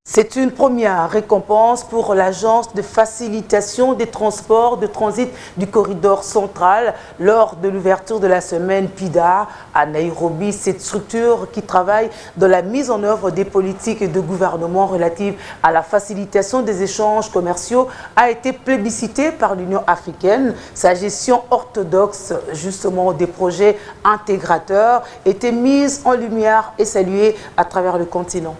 C'est une première récompense pour l'Agence de facilitation des transports de transit du corridor central lors de l'ouverture de la semaine PIDA à Nairobi. Cette structure qui travaille dans la mise en œuvre des politiques de gouvernement relatives à la facilitation des échanges commerciaux a été plébiscitée par l'Union africaine. Sa gestion orthodoxe justement des projets intégrateurs était mise en lumière et saluée à travers le continent.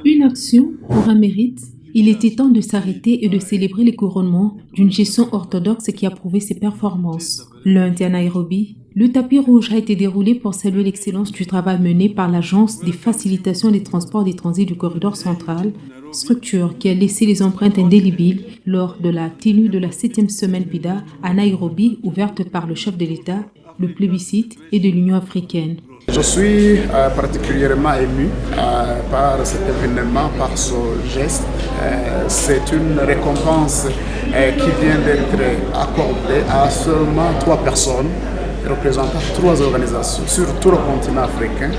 Une action pour un mérite, il était temps de s'arrêter et de célébrer les couronnements d'une gestion orthodoxe qui a prouvé ses performances. Lundi à Nairobi, le tapis rouge a été déroulé pour saluer l'excellence du travail mené par l'Agence des facilitations des transports des transits du corridor central, structure qui a laissé les empreintes indélébiles lors de la tenue de la 7e semaine PIDA à Nairobi, ouverte par le chef de l'État, le plébiscite et de l'Union africaine. Je suis particulièrement ému par cet événement, par ce geste. C'est une récompense qui vient d'être accordée à seulement 3 personnes représentant 3 organisations sur tout le continent africain.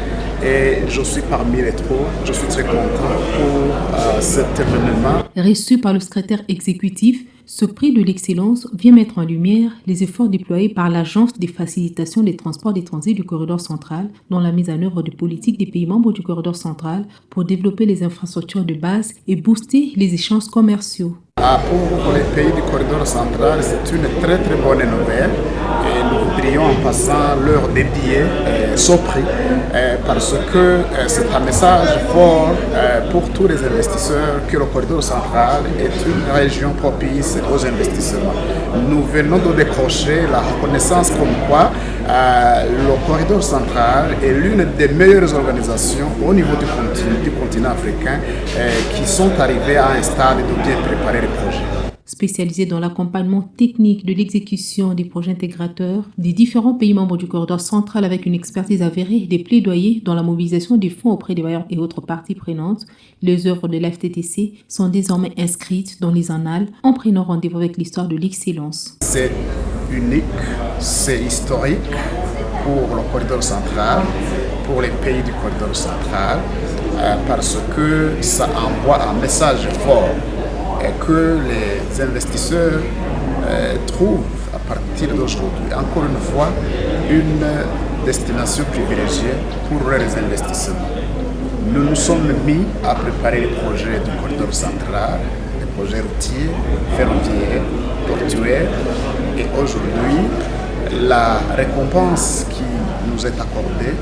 Et je suis parmi les 3. Je suis très content pour cet événement. Reçu par le secrétaire exécutif, ce prix de l'excellence vient mettre en lumière les efforts déployés par l'Agence des facilitations des transports des transits du corridor central dans la mise en œuvre de politiques des pays membres du corridor central pour développer les infrastructures de base et booster les échanges commerciaux. Pour les pays du corridor central, c'est une très bonne nouvelle et nous voudrions en passant leur dédier ce prix parce que c'est un message fort pour tous les investisseurs que le corridor central est une région propice aux investissements. Nous venons de décrocher la reconnaissance comme quoi le corridor central est l'une des meilleures organisations au niveau du continent africain qui sont arrivées à un stade de bien préparer les projets. Spécialisé dans l'accompagnement technique de l'exécution des projets intégrateurs des différents pays membres du corridor central avec une expertise avérée des plaidoyers dans la mobilisation des fonds auprès des bailleurs et autres parties prenantes, les œuvres de l'FTTC sont désormais inscrites dans les annales en prenant rendez-vous avec l'histoire de l'excellence. C'est unique, c'est historique pour le corridor central, pour les pays du corridor central, parce que ça envoie un message fort et que les investisseurs trouvent à partir d'aujourd'hui, encore une fois, une destination privilégiée pour les investissements. Nous nous sommes mis à préparer les projets du corridor central, les projets routiers, ferroviaires, portuaires, et aujourd'hui, la récompense qui nous est accordée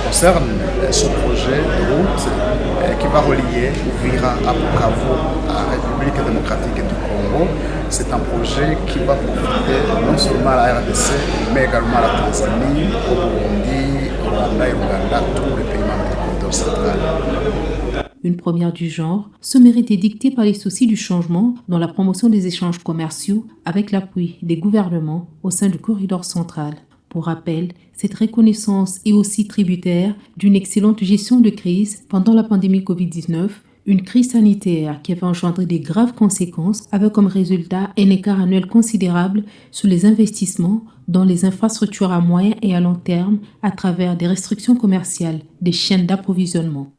concerne ce projet de route qui va relier Uvira à Bukavu, à République démocratique du Congo. C'est un projet qui va profiter non seulement à la RDC, mais également à la Tanzanie, au Burundi, au Rwanda et au Ouganda, tous les pays membres du corridor central. Une première du genre, ce mérite est dicté par les soucis du changement dans la promotion des échanges commerciaux avec l'appui des gouvernements au sein du corridor central. Pour rappel, cette reconnaissance est aussi tributaire d'une excellente gestion de crise pendant la pandémie Covid-19, une crise sanitaire qui avait engendré des graves conséquences avec comme résultat un écart annuel considérable sur les investissements dans les infrastructures à moyen et à long terme à travers des restrictions commerciales des chaînes d'approvisionnement.